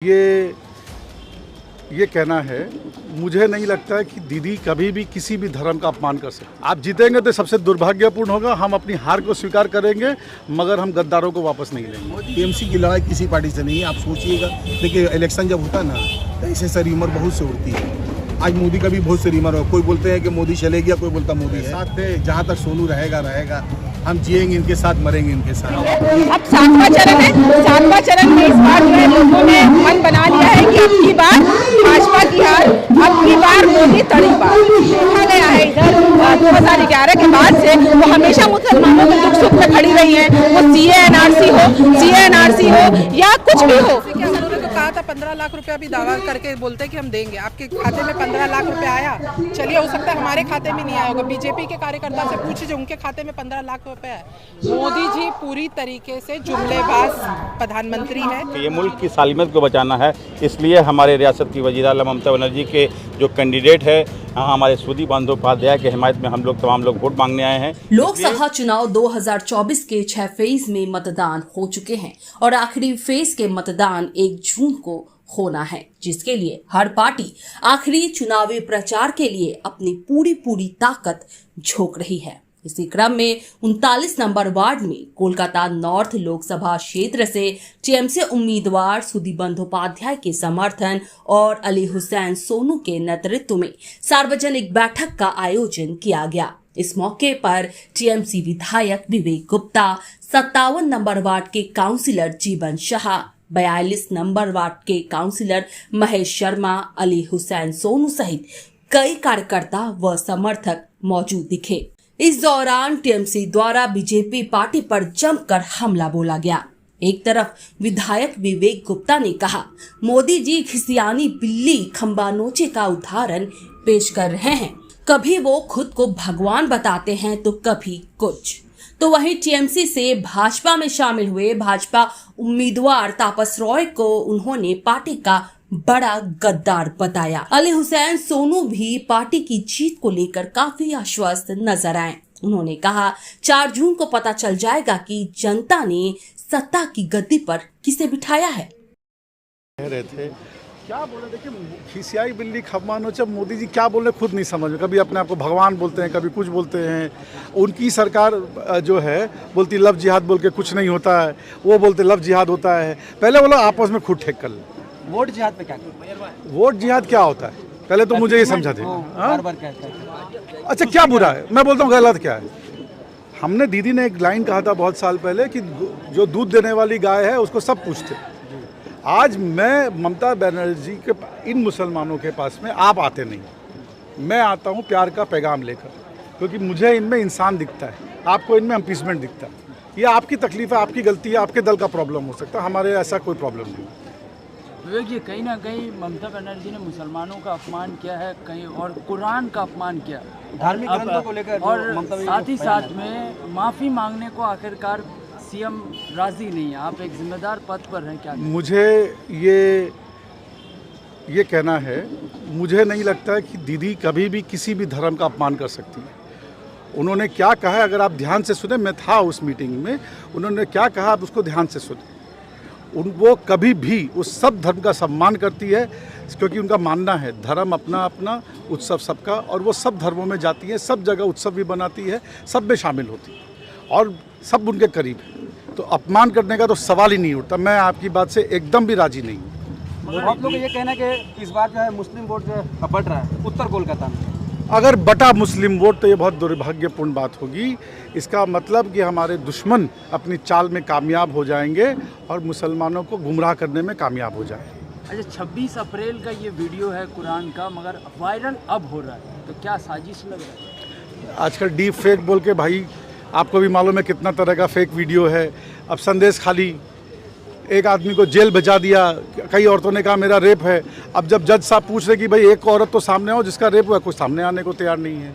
ये कहना है, मुझे नहीं लगता है कि दीदी कभी भी किसी भी धर्म का अपमान कर सकते। आप जीतेंगे तो सबसे दुर्भाग्यपूर्ण होगा, हम अपनी हार को स्वीकार करेंगे मगर हम गद्दारों को वापस नहीं लेंगे। टीएमसी की लड़ाई किसी पार्टी से नहीं है, आप सोचिएगा। देखिए इलेक्शन जब होता है ना तो ऐसे सर उम्र बहुत से उड़ती है। आज मोदी का भी बहुत से रिमर हो, कोई बोलते हैं कि मोदी चले गया, कोई बोलता मोदी है साथ है। जहाँ तक सोनू रहेगा, हम जिएंगे इनके साथ, मरेंगे इनके साथ। अब 7वां चरण है, 7वां चरण में इस बार जो है लोगों ने मन बना लिया है कि अब की बार भाजपा की हार, अब की बार मोदी तड़ी बार। देखा गया है इधर 2011 के बाद से वो हमेशा मुसलमानों के दुख सुख में खड़ी रही है। वो CA/NRC हो या कुछ भी हो। कहा था 15 लाख रुपया भी दावा करके बोलते कि हम देंगे। आपके खाते में 15 लाख रुपया आया? चलिए, हो सकता है हमारे खाते में नहीं आया होगा। बीजेपी के कार्यकर्ता से पूछिए, उनके खाते में 15 लाख रुपया है। मोदी जी पूरी तरीके से जुमलेबाज प्रधानमंत्री है। ये मुल्क की सालिमत को बचाना है, इसलिए हमारे रियासत की वज़ीर आला ममता बनर्जी के जो कैंडिडेट है हमारे सुदीप बंदोपाध्याय के हिमायत में हम लोग तमाम लोग वोट मांगने आए हैं। लोकसभा चुनाव 2024 के 6 फेज में मतदान हो चुके हैं और आखिरी फेज के मतदान 1 जून को होना है, जिसके लिए हर पार्टी आखिरी चुनावी प्रचार के लिए अपनी पूरी ताकत झोंक रही है। इसी क्रम में 39 नंबर वार्ड में कोलकाता नॉर्थ लोकसभा क्षेत्र से टीएमसी उम्मीदवार सुदीप बंदोपाध्याय के समर्थन और अली हुसैन सोनू के नेतृत्व में सार्वजनिक बैठक का आयोजन किया गया। इस मौके पर टीएमसी विधायक विवेक गुप्ता, 57 नंबर वार्ड के काउंसिलर जीवन शाह, 42 नंबर वार्ड के काउंसिलर महेश शर्मा, अली हुसैन सोनू सहित कई कार्यकर्ता व समर्थक मौजूद दिखे। इस दौरान टीएमसी द्वारा बीजेपी पार्टी पर जमकर हमला बोला गया। एक तरफ विधायक विवेक गुप्ता ने कहा, मोदी जी खिसियानी बिल्ली खंबा नोचे का उदाहरण पेश कर रहे हैं। कभी वो खुद को भगवान बताते हैं तो कभी कुछ। तो वहीं टीएमसी से भाजपा में शामिल हुए भाजपा उम्मीदवार तापस रॉय को उन्होंने पार्टी का बड़ा गद्दार बताया। अली हुसैन सोनू भी पार्टी की जीत को लेकर काफी आश्वस्त नजर आए। उन्होंने कहा, 4 जून को पता चल जाएगा कि जनता ने सत्ता की गद्दी पर किसे बिठाया है। कह रहे थे क्या बोले, देखिए खिसियाई बिल्ली खम्मा नोचे, मोदी जी क्या बोल रहे खुद नहीं समझ में। कभी अपने आप को भगवान बोलते हैं, कभी कुछ बोलते हैं। उनकी सरकार जो है बोलती लव जिहाद बोल के कुछ नहीं होता है, वो बोलते लव जिहाद होता है। पहले बोलो आपस में खुद ठेक कर ले। वोट जिहाद पे क्या? वोट जिहाद क्या होता है पहले तो मुझे ये समझा दे। अच्छा क्या बुरा है, मैं बोलता हूँ गलत क्या है। हमने दीदी ने एक लाइन कहा था बहुत साल पहले कि जो दूध देने वाली गाय है उसको सब पूछते। आज मैं ममता बनर्जी के इन मुसलमानों के पास में आप आते नहीं, मैं आता हूँ प्यार का पैगाम लेकर, क्योंकि मुझे इनमें इंसान दिखता है, आपको इनमें अपीसमेंट दिखता है। ये आपकी तकलीफ है, आपकी गलती है, आपके दल का प्रॉब्लम हो सकता है, हमारे ऐसा कोई प्रॉब्लम नहीं। विवेक जी, कहीं ना कहीं ममता बनर्जी ने मुसलमानों का अपमान किया है, कहीं और कुरान का अपमान किया, धार्मिक ग्रंथों को लेकर, और साथ ही साथ में माफ़ी मांगने को आखिरकार सीएम राजी नहीं है। आप एक जिम्मेदार पद पर हैं, क्या मुझे ये कहना है, मुझे नहीं लगता है कि दीदी कभी भी किसी भी धर्म का अपमान कर सकती है। उन्होंने क्या कहा है अगर आप ध्यान से सुने, मैं था उस मीटिंग में, उन्होंने क्या कहा आप उसको ध्यान से सुने। वो कभी भी उस सब धर्म का सम्मान करती है, क्योंकि उनका मानना है धर्म अपना अपना, उत्सव सबका, और वो सब धर्मों में जाती है, सब जगह उत्सव भी बनाती है, सब में शामिल होती है और सब उनके करीब है। तो अपमान करने का तो सवाल ही नहीं उठता। मैं आपकी बात से एकदम भी राजी नहीं हूँ। बहुत लोग ये कहना है कि इस बार जो है मुस्लिम वोट जो है बढ़ रहा है उत्तर कोलकाता में। अगर बटा मुस्लिम वोट तो ये बहुत दुर्भाग्यपूर्ण बात होगी। इसका मतलब कि हमारे दुश्मन अपनी चाल में कामयाब हो जाएंगे और मुसलमानों को गुमराह करने में कामयाब हो जाएंगे। अच्छा, 26 अप्रैल का ये वीडियो है कुरान का, मगर वायरल अब हो रहा है, तो क्या साजिश लग रहा है? आजकल डीप फेक बोल के भाई आपको भी मालूम है कितना तरह का फेक वीडियो है। अब संदेश खाली, एक आदमी को जेल भिजा दिया, कई औरतों ने कहा मेरा रेप है। अब जब जज साहब पूछ रहे कि भाई एक औरत तो सामने हो जिसका रेप हुआ, कुछ सामने आने को तैयार नहीं है।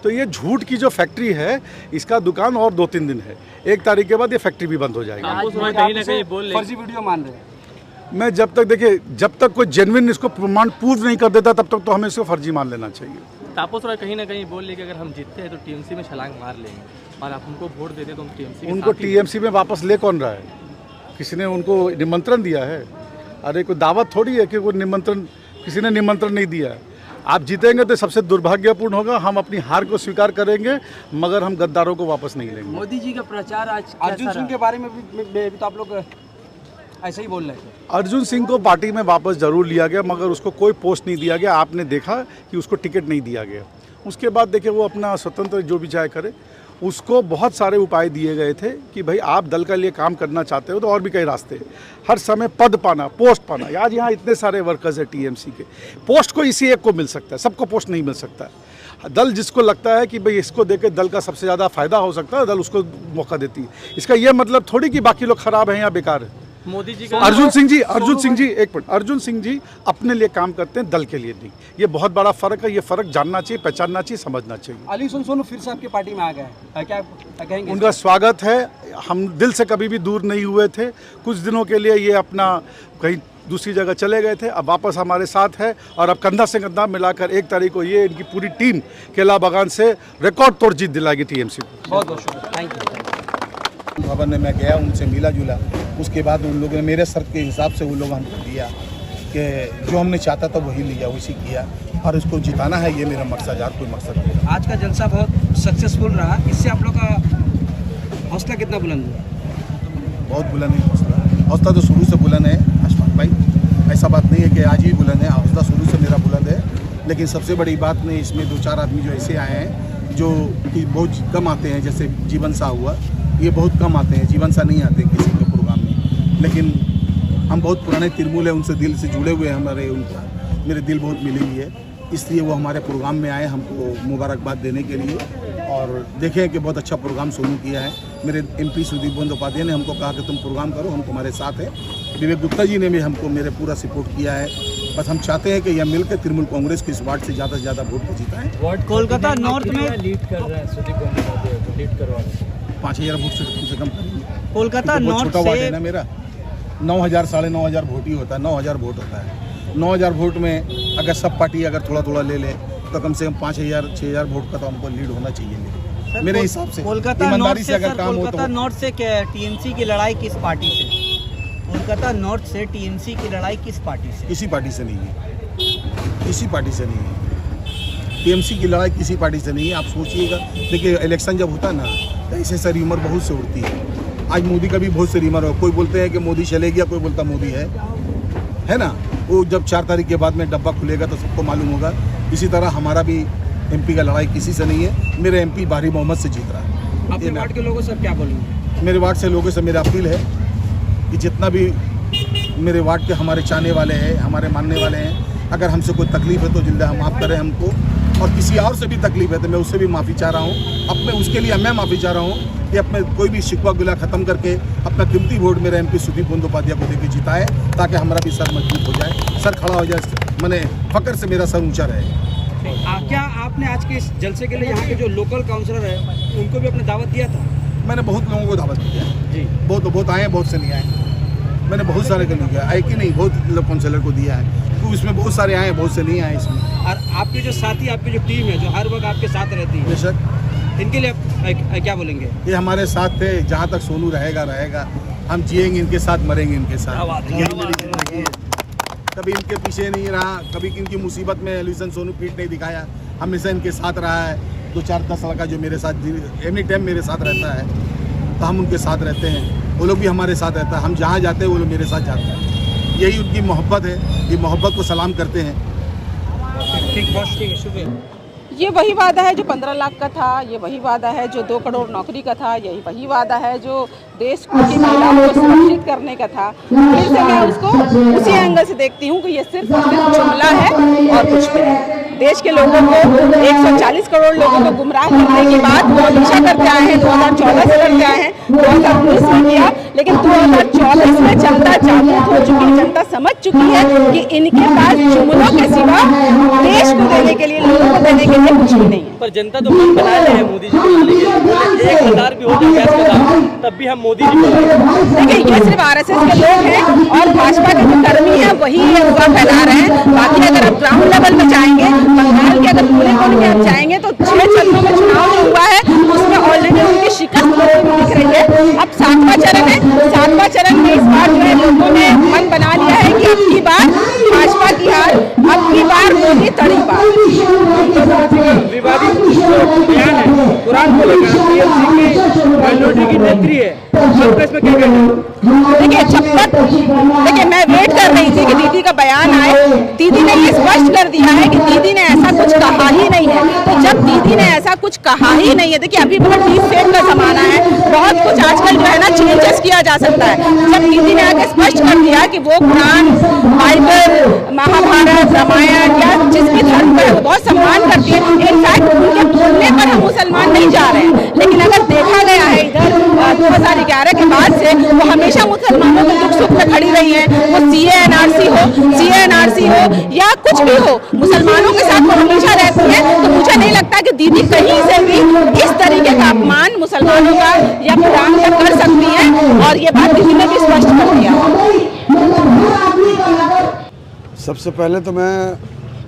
तो ये झूठ की जो फैक्ट्री है, इसका दुकान और 2-3 दिन है, 1 तारीख के बाद ये फैक्ट्री भी बंद हो जाएगी। फर्जी वीडियो मान रहे हैं। मैं जब तक देखिए, जब तक कोई जेन्युइन इसको प्रमाण प्रूव नहीं कर देता, तब तक तो हमें इसको फर्जी मान लेना चाहिए। तापस रॉय कहीं ना कहीं बोल ले कि अगर हम जीतते हैं तो टीएमसी में छलांग मार लेंगे, और आप उनको वोट देते तो हम टीएमसी उनको टीएमसी में वापस ले कौन रहा है? किसी ने उनको निमंत्रण दिया है? अरे कोई दावत थोड़ी है कि कोई निमंत्रण, किसी ने निमंत्रण नहीं दिया है। आप जीतेंगे तो सबसे दुर्भाग्यपूर्ण होगा, हम अपनी हार को स्वीकार करेंगे मगर हम गद्दारों को वापस नहीं लेंगे। मोदी जी का प्रचार आज अर्जुन सिंह के बारे में भी तो आप लोग ऐसे ही बोल रहे थे। अर्जुन सिंह को पार्टी में वापस जरूर लिया गया मगर उसको कोई पोस्ट नहीं दिया गया। आपने देखा कि उसको टिकट नहीं दिया गया। उसके बाद देखिए वो अपना स्वतंत्र जो भी चाहे करे। उसको बहुत सारे उपाय दिए गए थे कि भाई आप दल के लिए काम करना चाहते हो तो और भी कई रास्ते हैं। हर समय पद पाना, पोस्ट पाना। आज यहाँ इतने सारे वर्कर्स हैं टीएमसी के, पोस्ट को इसी एक को मिल सकता है, सबको पोस्ट नहीं मिल सकता है। दल जिसको लगता है कि भाई इसको देकर दल का सबसे ज़्यादा फायदा हो सकता है, दल उसको मौका देती है। इसका ये मतलब थोड़ी कि बाकी लोग खराब हैं या बेकार है। मोदी जी का अर्जुन सिंह जी एक मिनट, अर्जुन सिंह जी अपने लिए काम करते हैं, दल के लिए नहीं। ये बहुत बड़ा फर्क है। ये फर्क जानना चाहिए, पहचानना चाहिए, समझना चाहिए। अली सोनू फिर से आपकी पार्टी में आ गए हैं, क्या कहेंगे? उनका स्वागत है। हम दिल से कभी भी दूर नहीं हुए थे। कुछ दिनों के लिए ये अपना कहीं दूसरी जगह चले गए थे, अब वापस हमारे साथ है और अब कंधा से कंधा मिलाकर 1 तारीख को ये इनकी पूरी टीम केला बागान से रिकॉर्ड तोड़ जीत दिलाएगी टीएमसी को। बहुत बहुत शुक्रिया, थैंक यू। भवन में मैं गया, उनसे मिला जुला। उसके बाद उन लोगों ने मेरे शर्त के हिसाब से वो लोग हमको दिया कि जो हमने चाहता था वही लिया, वैसे किया और उसको जिताना है, ये मेरा मकसद। यार कोई मकसद नहीं। आज का जलसा बहुत सक्सेसफुल रहा, इससे आप लोग का हौसला कितना बुलंद हुआ? बहुत बुलंद है हौसला। हौसला तो शुरू से बुलंद है अशफाक भाई, ऐसा बात नहीं है कि आज ही बुलंद है। हौसला शुरू से मेरा बुलंद है। लेकिन सबसे बड़ी बात नहीं, इसमें 2-4 आदमी जो ऐसे आए हैं जो कि बहुत कम आते हैं, जैसे जीवन सा हुआ, ये बहुत कम आते हैं। जीवन सा नहीं आते किसी के प्रोग्राम में, लेकिन हम बहुत पुराने तिरमुल हैं, उनसे दिल से जुड़े हुए हैं हमारे। उनका मेरे दिल बहुत मिली हुई है, इसलिए वो हमारे प्रोग्राम में आए हमको मुबारकबाद देने के लिए। और देखें कि बहुत अच्छा प्रोग्राम सोनू किया है। मेरे एमपी सुदीप बंदोपाध्याय ने हमको कहा कि तुम प्रोग्राम करो, हम तुम्हारे साथ हैं। विवेक गुप्ता जी ने भी हमको मेरे पूरा सपोर्ट किया है। बस हम चाहते हैं कि यह मिलकर तृणमूल कांग्रेस के इस वार्ड से ज़्यादा वोट को जिताएं। कोलकाता नॉर्थ में लीड कर रहा है सुदीप बंदोपाध्याय को, लीड करवा रहे हैं। 5000 वोट से कम से कम करेंगे। कोलकाता बहुत नॉर्थ छोटा वार्ड से है ना मेरा। 9000 9,500 वोट ही होता है। 9000 वोट होता है। 9000 वोट में अगर सब पार्टी अगर थोड़ा ले ले तो कम से कम 5000-6000 वोट का तो हमको लीड होना चाहिए मेरे हिसाब से। कोलकाता नॉर्थ से अगर काम हो तो नॉर्थ से टीएमसी की लड़ाई किस पार्टी से? कोलकाता नॉर्थ से टीएमसी की लड़ाई किस पार्टी से? किसी पार्टी से नहीं है, किसी पार्टी से नहीं है। टीएमसी की लड़ाई किसी पार्टी से नहीं है। आप सोचिएगा, देखिए इलेक्शन जब होता है ना तो ऐसे सारी उम्र बहुत से उड़ती है। आज मोदी का भी बहुत से उम्र हो, कोई बोलते हैं कि मोदी चले गया, कोई बोलता मोदी है ना। वो जब 4 तारीख के बाद में डब्बा खुलेगा तो सबको मालूम होगा। इसी तरह हमारा भी एमपी का लड़ाई किसी से नहीं है। मेरे एमपी बारी मोहम्मद से जीत रहा है। अपने वार्ड के लोगों से क्या बोलेंगे? मेरे वार्ड से लोगों से मेरा अपील है कि जितना भी मेरे वार्ड के हमारे चाहने वाले हैं, हमारे मानने वाले हैं, अगर हमसे कोई तकलीफ है तो जिल्दा माफ़ करें हमको। और किसी और से भी तकलीफ है तो मैं उससे भी माफ़ी चाह रहा हूँ। अपने उसके लिए मैं माफ़ी चाह रहा हूँ कि अपने कोई भी शिकवा गिला ख़त्म करके अपना कीमती वोट मेरे एमपी सुदीप बंदोपाध्याय को देकर जिताए, ताकि हमारा भी सर मजबूत हो जाए, सर खड़ा हो जाए, मैंने फ़क्र से मेरा सर ऊँचा रहे। क्या आपने आज के इस जलसे के लिए यहाँ के जो लोकल काउंसलर है उनको भी अपने दावत दिया था? मैंने बहुत लोगों को दावत दिया जी। बहुत आए हैं, बहुत से नहीं आए। मैंने बहुत सारे को नहीं किया, एक ही नहीं, बहुत लोग काउंसलर को दिया है। तो इसमें बहुत सारे आए, बहुत से नहीं आए इसमें। और आपके जो साथी, आपकी जो टीम है जो हर वक्त आपके साथ रहती है, बेशक, इनके लिए आप क्या बोलेंगे? ये हमारे साथ थे। जहाँ तक सोनू रहेगा, हम जिएंगे इनके साथ, मरेंगे इनके साथ। यही मेरी जिंदगी है। कभी इनके पीछे नहीं रहा, कभी इनकी मुसीबत में एलिसन सोनू पीठ नहीं दिखाया, हमेशा इनके साथ रहा है। 2-4-10 लड़का जो मेरे साथ एनी टाइम मेरे साथ रहता है, तो हम उनके साथ रहते हैं। वो लोग भी हमारे साथ रहता है। हम जहाँ जाते हैं वो लोग मेरे साथ जाते हैं। यही उनकी मोहब्बत है। ये मोहब्बत को सलाम करते हैं। ठीक, बहुत ठीक है, शुक्रिया। ये वही वादा है जो 15 लाख का था, ये वही वादा है जो 2 करोड़ नौकरी का था, यही वही वादा है जो देश की महिलाओं को सुरक्षित करने का था। फिर से मैं उसको उसी एंगल से देखती हूँ कि ये सिर्फ जुमला है और कुछ भी नहीं। देश के लोगों को 140 करोड़ लोगों को गुमराह करने के बाद वो हमेशा करते आए हैं, 2014 से करते आए हैं, 2019 में किया, लेकिन 2024 में जनता जागरूक हो चुकी है, जनता समझ चुकी है कि इनके पास जुमलों के सिवा देश को देने के लिए, लोगों को देने के लिए कुछ भी नहीं है। पर जनता तो मन बना रहे हैं मोदी जी को लाने के लिए। बोले 1000 भी हो जाए गैस का दाम, तब भी हम मोदी जी को लाएंगे। देखिए, ये सिर्फ आरएसएस के लोग हैं और भाजपा के जो कर्मी हैं वही ये हुआ फैला रहे हैं। बाकी अगर आप ग्राउंड लेवल में जाएंगे, बंगाल के अगर पूरे कोने में आप जाएंगे तो 6 चरणों में चुनाव जो हुआ है उसमें ऑलरेडी उनकी शिकस्त दिख रही है। अब 7वां चरण है। 7वां चरण में इस बार जो है लोगों ने मन बना लिया है कि मोदी तड़ी बात। विवादित बयान है कुरान को लेकर, टीएमसी की माइनॉरिटी की नेत्री है, आपका इसमें क्या कहना है? देखिए जब तक देखिए मैं वेट कर रही थी कि दीदी का बयान आए। दीदी ने ये स्पष्ट कर दिया है कि दीदी ने ऐसा कुछ कहा ही नहीं है। तो जब दीदी ने ऐसा कुछ कहा ही नहीं है, देखिए अभी बहुत डीप फेक का जमाना है, बहुत कुछ आजकल जो है ना चेंजेस किया जा सकता है। जब दीदी ने आके स्पष्ट कर दिया कि वो कुरान, बाइबल, महाभारत, रामायण या जिस भी धर्म का वो बहुत सम्मान करती है, इनफैक्ट उनके बोलने पर हम मुसलमान नहीं जा रहे हैं, लेकिन अगर देखा गया है इधर 2011 के बाद से वो हमेशा मुसलमानों के दुख सुख में खड़ी रही है। वो CA/NRC हो या कुछ भी हो, मुसलमानों के साथ वो हमेशा रहती है। तो मुझे नहीं लगता कि दीदी कहीं से भी इस तरीके का अपमान मुसलमानों का या कुरान का कर सकती है, और ये बात दीदी ने भी स्पष्ट कर दिया। सबसे पहले तो मैं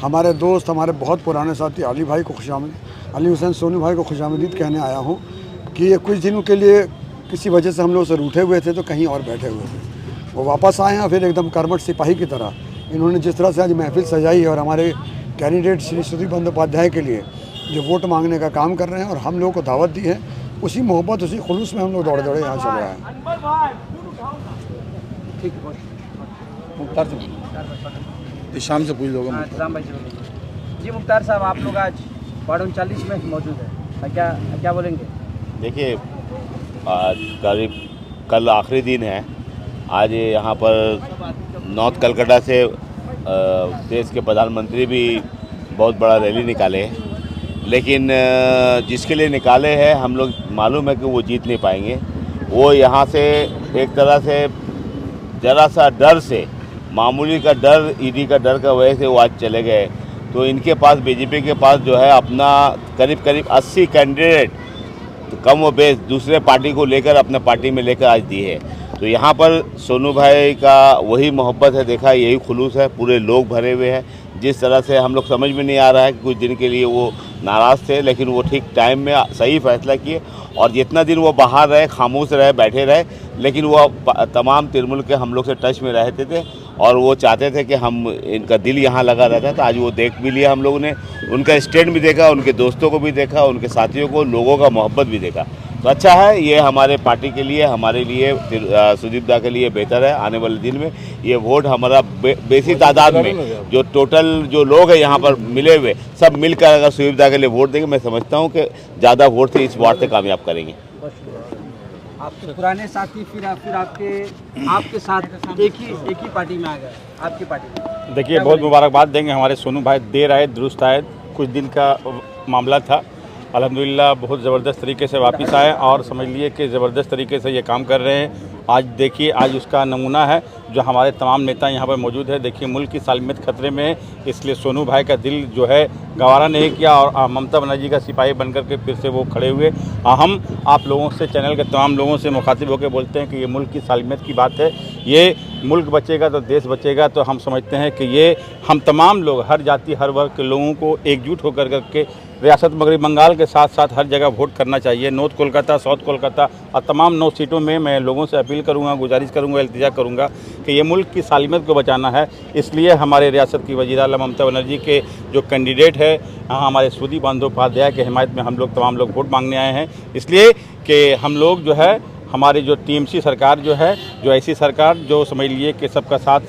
हमारे दोस्त, हमारे बहुत पुराने साथी अली भाई को अली हुसैन सोनू भाई को खुशामदीद कहने आया हूँ कि ये कुछ दिनों के लिए किसी वजह से हम लोग से रूठे हुए थे, तो कहीं और बैठे हुए थे, वो वापस आए हैं फिर एकदम कर्मठ सिपाही की तरह। इन्होंने जिस तरह से आज महफिल सजाई है और हमारे कैंडिडेट श्री सुदीप बंदोपाध्याय के लिए जो वोट मांगने का काम कर रहे हैं और हम लोगों को दावत दी है, उसी मोहब्बत उसी खुलूस में हम लोग दौड़े यहाँ चल रहे हैं। शाम से पूछ लोगे जी मुख्तार साहब, आप लोग आज वार्ड 39 में मौजूद है, क्या बोलेंगे? देखिए कल आखिरी दिन है। आज यहाँ पर नॉर्थ कलकत्ता से देश के प्रधानमंत्री भी बहुत बड़ा रैली निकाले हैं, लेकिन जिसके लिए निकाले हैं हम लोग मालूम है कि वो जीत नहीं पाएंगे। वो यहाँ से एक तरह से ज़रा सा डर से, मामूली का डर, ईडी का डर का वजह से वो आज चले गए। तो इनके पास, बीजेपी के पास जो है अपना करीब 80 कैंडिडेट तो कम व बेश दूसरे पार्टी को लेकर अपने पार्टी में लेकर आज दी है। तो यहाँ पर सोनू भाई का वही मोहब्बत है, देखा यही खुलूस है, पूरे लोग भरे हुए हैं। जिस तरह से हम लोग समझ में नहीं आ रहा है कि कुछ दिन के लिए वो नाराज़ थे, लेकिन वो ठीक टाइम में सही फैसला किए और जितना दिन वो बाहर रहे, खामोश रहे, बैठे रहे, लेकिन वो तमाम तृणमूल के हम लोग से टच में रहते थे और वो चाहते थे कि हम इनका दिल यहाँ लगा रहता। तो आज वो देख भी लिया हम लोगों ने, उनका स्टैंड भी देखा, उनके दोस्तों को भी देखा, उनके साथियों को, लोगों का मोहब्बत भी देखा। तो अच्छा है, ये हमारे पार्टी के लिए, हमारे लिए, सुदीप दा के लिए बेहतर है। आने वाले दिन में ये वोट हमारा बेसी तादाद में जो टोटल जो लोग हैं यहाँ पर मिले हुए, सब मिलकर अगर सुदीप दा के लिए वोट देंगे, मैं समझता हूँ कि ज़्यादा वोट से इस वार्ड से कामयाब करेंगे। आपके पुराने साथी फिर आपके साथ एक ही पार्टी में आ गए, आपकी पार्टी में। देखिए बहुत मुबारकबाद देंगे हमारे सोनू भाई, देर आए दुरुस्त आए, कुछ दिन का मामला था, अल्हम्दुलिल्लाह बहुत ज़बरदस्त तरीके से वापस आए और समझ लिए कि ज़बरदस्त तरीके से ये काम कर रहे हैं। आज देखिए, आज उसका नमूना है जो हमारे तमाम नेता यहाँ पर मौजूद है। देखिए मुल्क की सालमियत खतरे में है, इसलिए सोनू भाई का दिल जो है गवारा नहीं किया और ममता बनर्जी का सिपाही बनकर के फिर से वो खड़े हुए। हम आप लोगों से, चैनल के तमाम लोगों से मुखातिब होकर बोलते हैं कि ये मुल्क की सालमियत की बात है। ये मुल्क बचेगा तो देश बचेगा। तो हम समझते हैं कि ये हम तमाम लोग, हर जाति हर वर्ग के लोगों को एकजुट होकर करके रियासत मगरबी बंगाल के साथ साथ हर जगह वोट करना चाहिए। नॉर्थ कोलकाता, साउथ कोलकाता और तमाम 9 सीटों में मैं लोगों से अपील करूंगा, गुजारिश करूंगा, इल्तिजा करूंगा कि ये मुल्क की सालमियत को बचाना है। इसलिए हमारे रियासत की वज़ीर आला ममता बनर्जी के जो कैंडिडेट है, हमारे सुदीप बंदोपाध्याय के हिमायत में हम लोग तमाम लोग वोट मांगने आए हैं। इसलिए कि हम लोग जो है, हमारी जो टीएमसी सरकार जो है, जो ऐसी सरकार जो समझ लिए कि सबका साथ,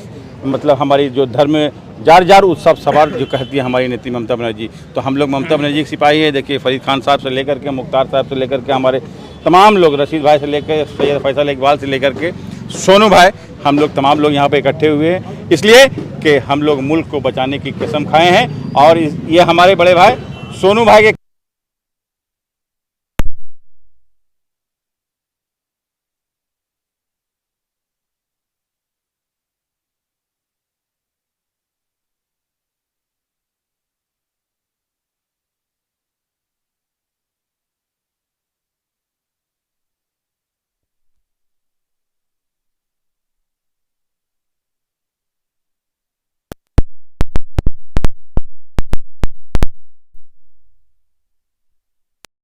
मतलब हमारी जो धर्म जार उत्सव सवार जो कहती है हमारी नेत्री ममता बनर्जी, तो हम लोग ममता बनर्जी के सिपाही है। देखिए फरीद खान साहब से लेकर के, मुख्तार साहब से लेकर के, हमारे तमाम लोग, रशीद भाई से लेकर सैयद फैसल इकबाल से लेकर के सोनू भाई, हम लोग तमाम लोग यहाँ पे इकट्ठे हुए हैं इसलिए कि हम लोग मुल्क को बचाने की कसम खाए हैं। और ये हमारे बड़े भाई सोनू भाई के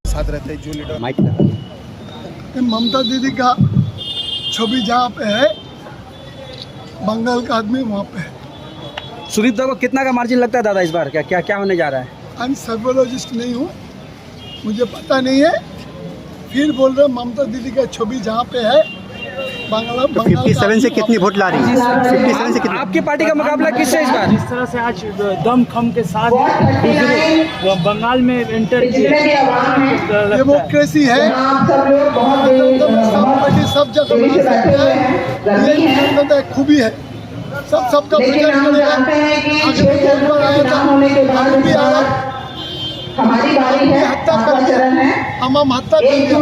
साथ रहते हैं जो लीडर ममता दीदी का छवि जहाँ पे है, बंगाल का आदमी वहाँ पे है। सुदीप दा को कितना का मार्जिन लगता है दादा इस बार? क्या क्या क्या होने जा रहा है? मैं सर्वोलॉजिस्ट नहीं हूँ, मुझे पता नहीं है। फिर बोल रहे ममता दीदी का छवि जहाँ पे है बंगाल 57 से कितनी वोट ला रही है? 57 से कितनी? आपकी पार्टी का मुकाबला किससे इस बार? जिस तरह से आज दमखम के साथ दूसरे बंगाल में एंटर किए, डेमोक्रेसी है, सब पार्टी सब जगह बना सकते हैं, ये जनता एक खूबी है। सब सबका प्रचार करेगा। आगे भी एक बार आया था, आगे भी आया, हमारी हत्या कर दिया, हम हत्या कर दिया।